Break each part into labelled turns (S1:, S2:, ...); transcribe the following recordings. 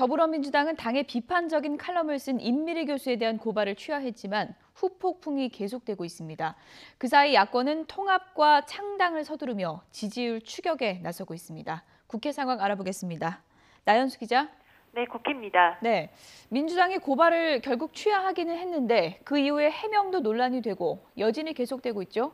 S1: 더불어민주당은 당의 비판적인 칼럼을 쓴 임미리 교수에 대한 고발을 취하했지만 후폭풍이 계속되고 있습니다. 그 사이 야권은 통합과 창당을 서두르며 지지율 추격에 나서고 있습니다. 국회 상황 알아보겠습니다. 나연수 기자.
S2: 네, 국회입니다.
S1: 네, 민주당이 고발을 결국 취하하기는 했는데 그 이후에 해명도 논란이 되고 여진이 계속되고 있죠.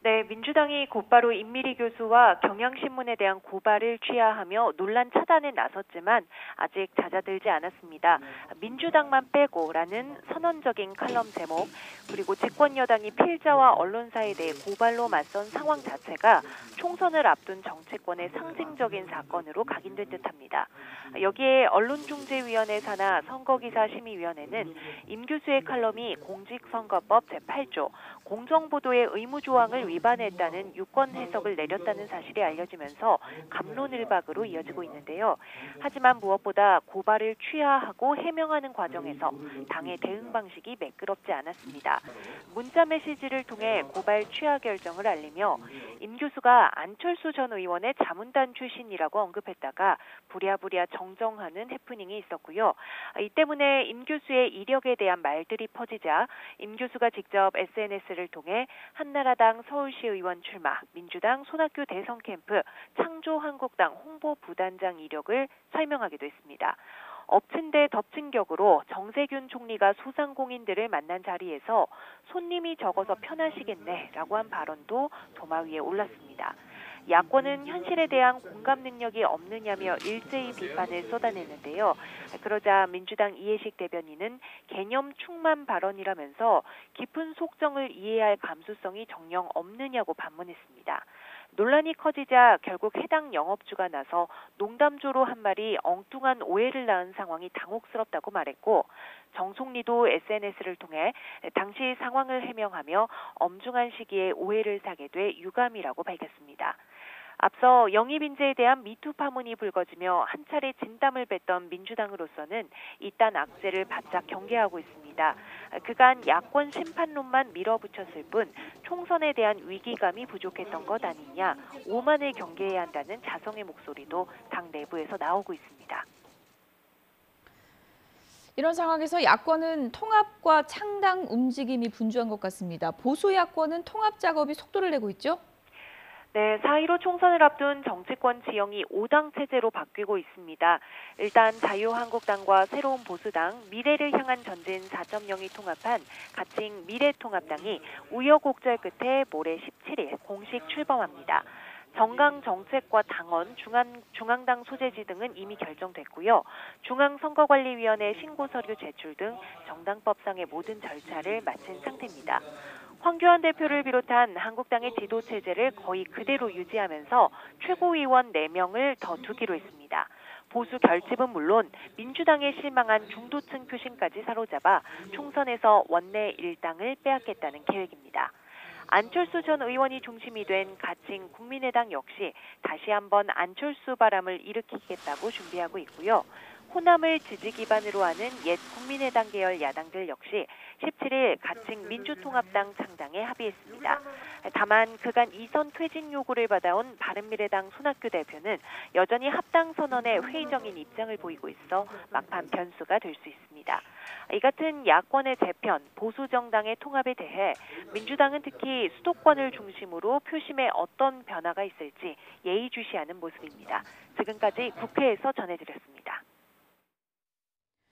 S2: 네, 민주당이 곧바로 임미리 교수와 경향신문에 대한 고발을 취하하며 논란 차단에 나섰지만 아직 잦아들지 않았습니다. 민주당만 빼고라는 선언적인 칼럼 제목, 그리고 집권 여당이 필자와 언론사에 대해 고발로 맞선 상황 자체가 총선을 앞둔 정치권의 상징적인 사건으로 각인된 듯합니다. 여기에 언론중재위원회 산하 선거기사심의위원회는 임 교수의 칼럼이 공직선거법 제8조 공정보도의 의무조항을 위반했다는 유권 해석을 내렸다는 사실이 알려지면서 갑론을박으로 이어지고 있는데요. 하지만 무엇보다 고발을 취하하고 해명하는 과정에서 당의 대응 방식이 매끄럽지 않았습니다. 문자 메시지를 통해 고발 취하 결정을 알리며 임 교수가 안철수 전 의원의 자문단 출신이라고 언급했다가 부랴부랴 정정하는 해프닝이 있었고요. 이 때문에 임 교수의 이력에 대한 말들이 퍼지자 임 교수가 직접 SNS를 통해 한나라당 서울시 의원 출마, 민주당 손학규 대선 캠프, 창조한국당 홍보부단장 이력을 설명하기도 했습니다. 엎친 데 덮친 격으로 정세균 총리가 소상공인들을 만난 자리에서 손님이 적어서 편하시겠네라고 한 발언도 도마 위에 올랐습니다. 야권은 현실에 대한 공감 능력이 없느냐며 일제히 비판을 쏟아냈는데요. 그러자 민주당 이해식 대변인은 개념 충만 발언이라면서 깊은 속정을 이해할 감수성이 정녕 없느냐고 반문했습니다. 논란이 커지자 결국 해당 영업주가 나서 농담조로 한 말이 엉뚱한 오해를 낳은 상황이 당혹스럽다고 말했고, 정 총리도 SNS를 통해 당시 상황을 해명하며 엄중한 시기에 오해를 사게 돼 유감이라고 밝혔습니다. 앞서 영입 인재에 대한 미투 파문이 불거지며 한 차례 진땀을 뺐던 민주당으로서는 이딴 악재를 바짝 경계하고 있습니다. 그간 야권 심판론만 밀어붙였을 뿐 총선에 대한 위기감이 부족했던 것 아니냐, 오만을 경계해야 한다는 자성의 목소리도 당 내부에서 나오고 있습니다.
S1: 이런 상황에서 야권은 통합과 창당 움직임이 분주한 것 같습니다. 보수 야권은 통합 작업이 속도를 내고 있죠?
S2: 네, 4.15 총선을 앞둔 정치권 지형이 5당 체제로 바뀌고 있습니다. 일단 자유한국당과 새로운 보수당, 미래를 향한 전진 4.0이 통합한 가칭 미래통합당이 우여곡절 끝에 모레 17일 공식 출범합니다. 정강 정책과 당원, 중앙당 소재지 등은 이미 결정됐고요. 중앙선거관리위원회 신고서류 제출 등 정당법상의 모든 절차를 마친 상태입니다. 황교안 대표를 비롯한 한국당의 지도체제를 거의 그대로 유지하면서 최고위원 4명을 더 두기로 했습니다. 보수 결집은 물론 민주당에 실망한 중도층 표심까지 사로잡아 총선에서 원내 일당을 빼앗겠다는 계획입니다. 안철수 전 의원이 중심이 된 가칭 국민의당 역시 다시 한번 안철수 바람을 일으키겠다고 준비하고 있고요. 호남을 지지 기반으로 하는 옛 국민의당 계열 야당들 역시 17일 가칭 민주통합당 창당에 합의했습니다. 다만 그간 이선 퇴진 요구를 받아온 바른미래당 손학규 대표는 여전히 합당 선언에 회의적인 입장을 보이고 있어 막판 변수가 될 수 있습니다. 이 같은 야권의 재편, 보수 정당의 통합에 대해 민주당은 특히 수도권을 중심으로 표심에 어떤 변화가 있을지 예의주시하는 모습입니다. 지금까지 국회에서 전해드렸습니다.